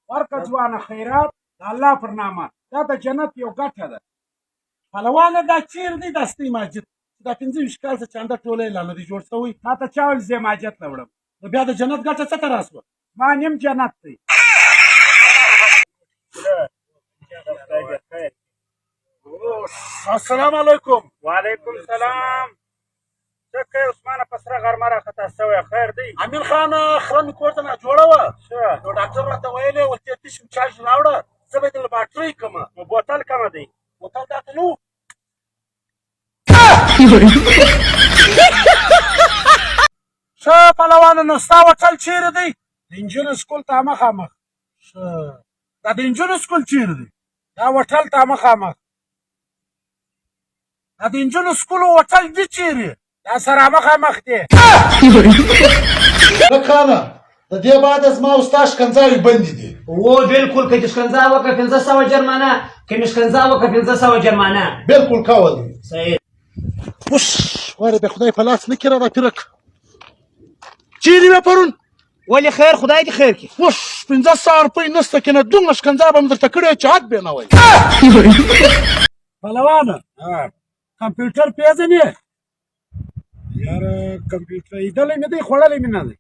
ورکه ځوانه خیرات د الله پر نامه دا د جنت یو ګټه ده. پهلوانه دا چیر دی دا ستۍ ماجد دا 25 کال څه چانده ټوله یې لا نه دی جوړ شوی. تا ته چا ویل زه ماجد ته وړم؟ نو بیا د جنت ګټه څه ته راسوه؟ ما نیم جنت دی. السلام علیکم. وعلیکم السلام. څه کوې عثمانه په سره غرمه راخطا شوی خیر دی؟ امین خان خره مې کور ته ناجوړه وه ښه نو ډاکټر راته ویلې ول چې تشم چای راوړه زه به یې درله باټرۍ کړمه. نو بوتل کمه دی؟ بوتل داته نه و. ښه پهلوانه نو ستا هوټل چیرې دی؟ د انجونو سکول ته مخامخ. ښه دا د انجونو سکول چیرې دی؟ دا هوټل ته مخامخ. دا د انجونو سکول هوټل دی چیرې؟ دا سره مخامخ دی. خانه د دې بعد زما او ستا ښکنځاوې بندې دي. و بالکل که دې ښکنځا وکړه 500 جرمانه، که مې ښکنځا وکړه 500 جرمانه. بالکل کول دي. صحیح. وش واره به خدای په لاس نه کړه را پیرک. چیرې وې پرون؟ ولې خیر خدای دې خیر کړي. وش 500 روپۍ نسته که نه دومره ښکنځا به مې درته کړې چې حد بې نه وای. پهلوانه کمپیوټر پیژنې؟ یاره کمپیوټر لیدلی مې دی خوړلی مې نه دی.